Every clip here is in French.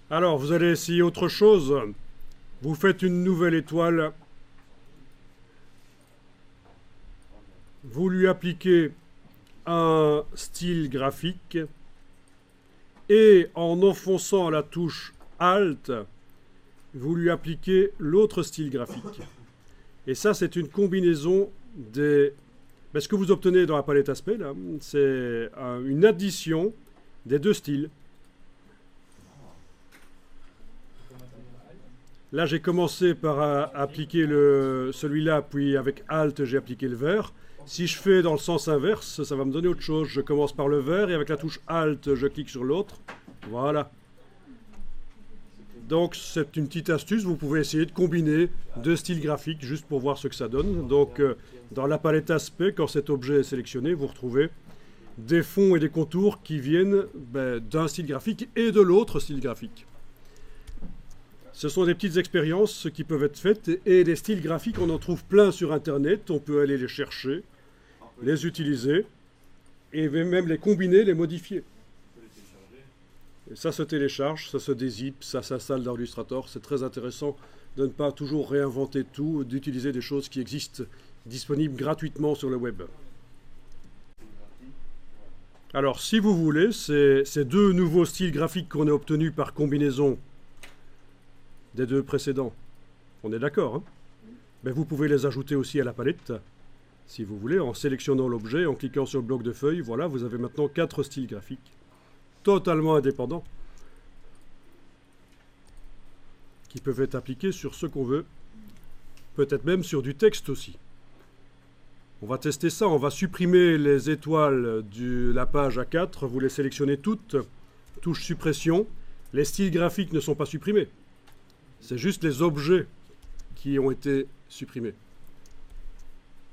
Alors, vous allez essayer autre chose. Vous faites une nouvelle étoile. Vous lui appliquez un style graphique. Et en enfonçant la touche Alt, vous lui appliquez l'autre style graphique. Et ça, c'est une combinaison des... Ben, ce que vous obtenez dans la palette aspect, là, c'est une addition des deux styles. Là, j'ai commencé par appliquer celui-là, puis avec Alt, j'ai appliqué le vert. Si je fais dans le sens inverse, ça va me donner autre chose. Je commence par le vert et avec la touche Alt, je clique sur l'autre. Voilà. Donc, c'est une petite astuce. Vous pouvez essayer de combiner deux styles graphiques juste pour voir ce que ça donne. Donc, dans la palette aspect, quand cet objet est sélectionné, vous retrouvez des fonds et des contours qui viennent d'un style graphique et de l'autre style graphique. Ce sont des petites expériences qui peuvent être faites et les styles graphiques, on en trouve plein sur Internet. On peut aller les chercher, les utiliser et même les combiner, les modifier. Et ça se télécharge, ça se dézippe, ça s'installe dans Illustrator. C'est très intéressant de ne pas toujours réinventer tout, d'utiliser des choses qui existent disponibles gratuitement sur le web. Alors, si vous voulez, ces deux nouveaux styles graphiques qu'on a obtenus par combinaison des deux précédents, on est d'accord, hein? Mais vous pouvez les ajouter aussi à la palette, si vous voulez, en sélectionnant l'objet, en cliquant sur le bloc de feuilles. Voilà, vous avez maintenant 4 styles graphiques, totalement indépendants, qui peuvent être appliqués sur ce qu'on veut, peut-être même sur du texte aussi. On va tester ça, on va supprimer les étoiles de la page A4, vous les sélectionnez toutes, touche suppression, les styles graphiques ne sont pas supprimés. C'est juste les objets qui ont été supprimés.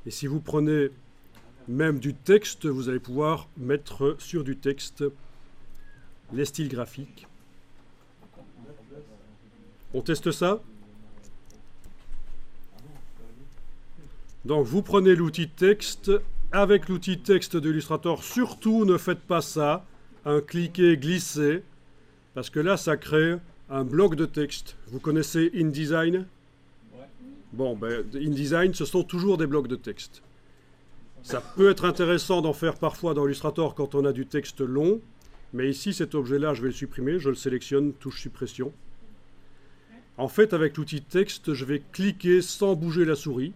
Et si vous prenez même du texte, vous allez pouvoir mettre sur du texte les styles graphiques. On teste ça? Donc vous prenez l'outil texte. Avec l'outil texte de Illustrator, surtout ne faites pas ça, un cliquer, glisser, parce que là ça crée un bloc de texte. Vous connaissez InDesign? Bon, InDesign, ce sont toujours des blocs de texte. Ça peut être intéressant d'en faire parfois dans Illustrator quand on a du texte long, mais ici, cet objet-là, je vais le supprimer, je le sélectionne, touche suppression. En fait, avec l'outil texte, je vais cliquer sans bouger la souris,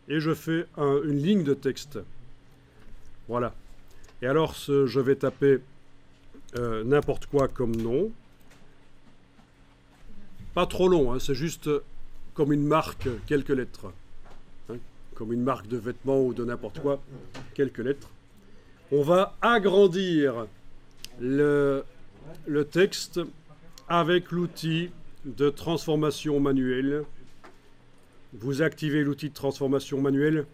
et je fais une ligne de texte. Voilà. Et alors, je vais taper n'importe quoi comme nom. Pas trop long, hein, c'est juste comme une marque, quelques lettres. Hein, comme une marque de vêtements ou de n'importe quoi, quelques lettres. On va agrandir le texte avec l'outil de transformation manuelle. Vous activez l'outil de transformation manuelle.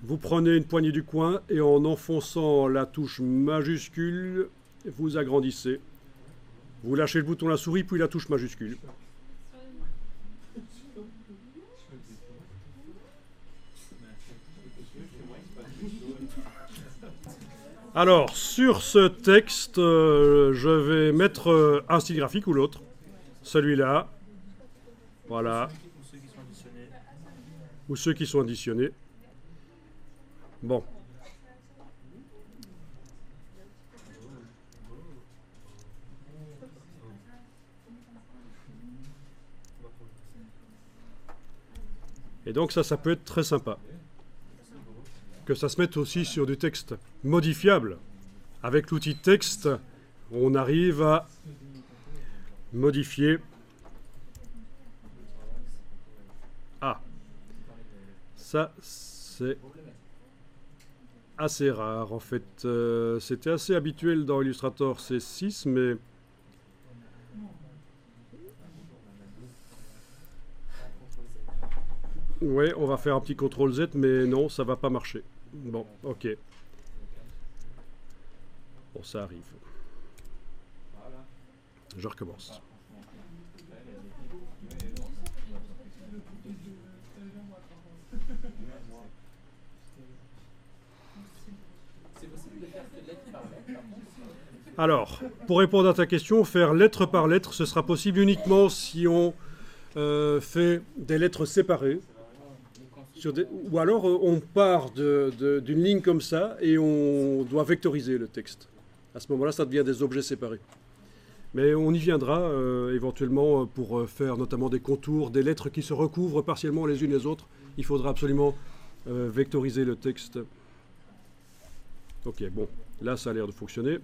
Vous prenez une poignée du coin et en enfonçant la touche majuscule, vous agrandissez. Vous lâchez le bouton de la souris, puis la touche majuscule. Alors, sur ce texte, je vais mettre un style graphique ou l'autre. Celui-là. Voilà. Ou ceux qui sont additionnés. Bon. Et donc ça peut être très sympa. Que ça se mette aussi sur du texte modifiable. Avec l'outil texte, on arrive à modifier. Ah, ça c'est assez rare en fait. C'était assez habituel dans Illustrator C6, mais ouais, on va faire un petit CTRL Z, mais non, ça va pas marcher. Bon, ok. Bon, ça arrive. Je recommence. C'est possible de faire que lettre par lettre, par contre. Alors, pour répondre à ta question, faire lettre par lettre, ce sera possible uniquement si on fait des lettres séparées. Ou alors on part d'une ligne comme ça et on doit vectoriser le texte. À ce moment-là, ça devient des objets séparés. Mais on y viendra éventuellement pour faire notamment des contours, des lettres qui se recouvrent partiellement les unes les autres. Il faudra absolument vectoriser le texte. Ok, bon, là ça a l'air de fonctionner.